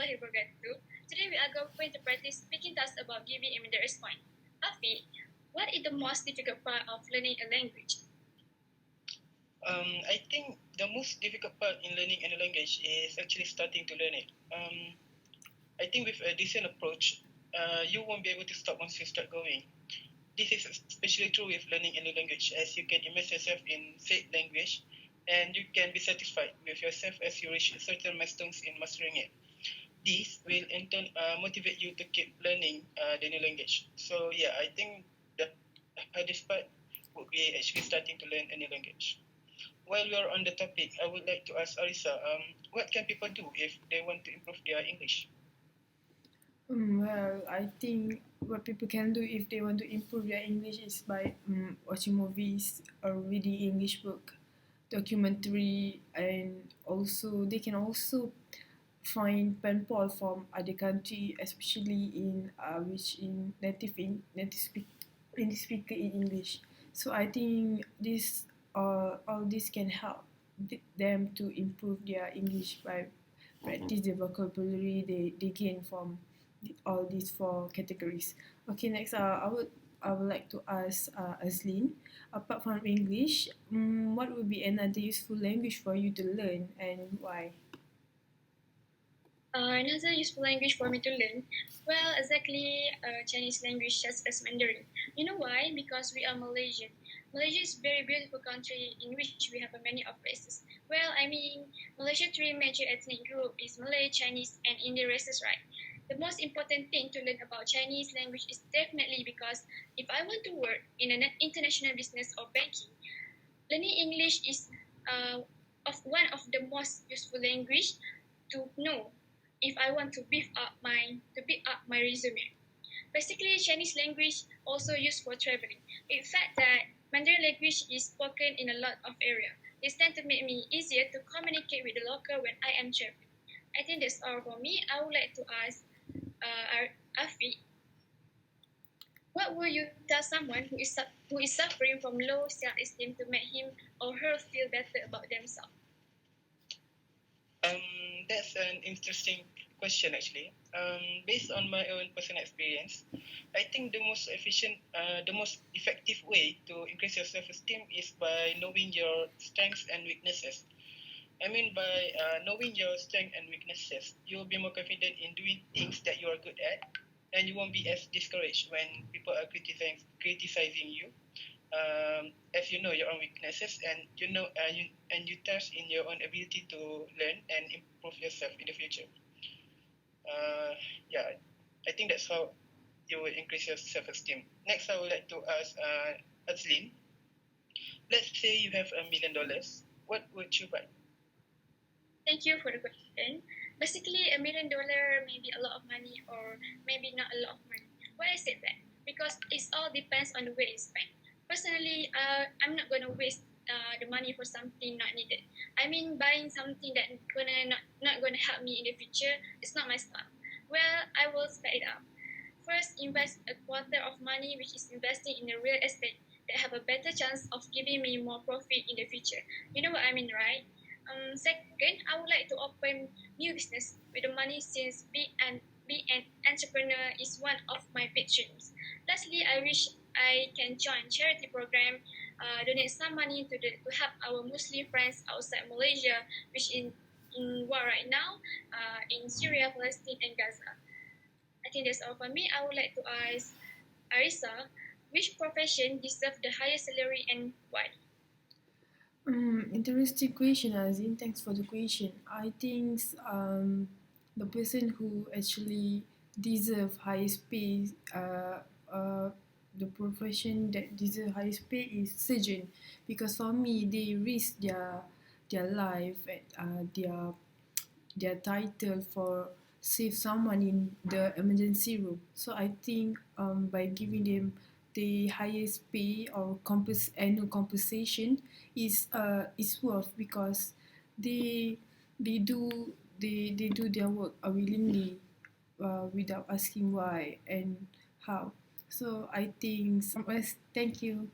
warahmatullahi wabarakatuh. Today we are going to practice speaking tasks about giving immediate response. Afi, what is the most difficult part of learning a language? I think the most difficult part in learning any language is actually starting to learn it. I think with a decent approach, you won't be able to stop once you start going. This is especially true with learning any language, as you can immerse yourself in said language, and you can be satisfied with yourself as you reach certain milestones in mastering it. This will in turn motivate you to keep learning the new language. So yeah, I think the hardest part would be actually starting to learn a new language. While we are on the topic, I would like to ask Arisa, what can people do if they want to improve their English? Well, I think what people can do if they want to improve their English is by watching movies or reading English book, documentary, and also they can also find pen pal from other country, especially in which in native speaker in English. So I think this all this can help them to improve their English by practice the vocabulary they gain from all these four categories. Okay, next, I would like to ask Azlin, apart from English, what would be another useful language for you to learn and why? Another useful language for me to learn, well, exactly Chinese language such as Mandarin. You know why? Because we are Malaysian. Malaysia is a very beautiful country in which we have many of races. Well, I mean, Malaysia three major ethnic group is Malay, Chinese, and Indian races, right? The most important thing to learn about Chinese language is definitely because if I want to work in an international business or banking, learning English is of one of the most useful language to know if I want to beef up my resume. Basically, Chinese language also used for traveling. In fact, that Mandarin language is spoken in a lot of area. This tend to make me easier to communicate with the local when I am traveling. I think that's all for me. I would like to ask Afi, what would you tell someone who is suffering from low self-esteem to make him or her feel better about themselves? That's an interesting question actually. Based on my own personal experience, I think the most effective way to increase your self-esteem is by knowing your strengths and weaknesses. I mean, by knowing your strengths and weaknesses, you'll be more confident in doing things that you are good at, and you won't be as discouraged when people are criticizing you. As you know your own weaknesses, and you trust in your own ability to learn and improve yourself in the future. Yeah, I think that's how you will increase your self-esteem. Next, I would like to ask Azlin. Let's say you have $1 million. What would you buy? Thank you for the question. Basically, $1 million may be a lot of money or maybe not a lot of money. Why I said that? Because it all depends on the way it's spent. Personally, I'm not gonna waste the money for something not needed. I mean, buying something that not gonna help me in the future is not my style. Well, I will spend it out. First, invest a quarter of money, which is investing in a real estate that have a better chance of giving me more profit in the future. You know what I mean, right? Second, I would like to open new business with the money since be an entrepreneur is one of my big dreams. Lastly, I wish I can join charity program, donate some money to help our Muslim friends outside Malaysia, which in war right now, in Syria, Palestine, and Gaza. I think that's all for me. I would like to ask Arisa, which profession deserves the highest salary and why? Interesting question, Azin. Thanks for the question. I think the person who actually deserve highest pay, the profession that deserve highest pay is surgeon, because for me they risk their life and their title for save someone in the emergency room. So I think by giving them the highest pay or annual compensation is worth, because they they do they do their work willingly, without asking why and how. So I think thank you.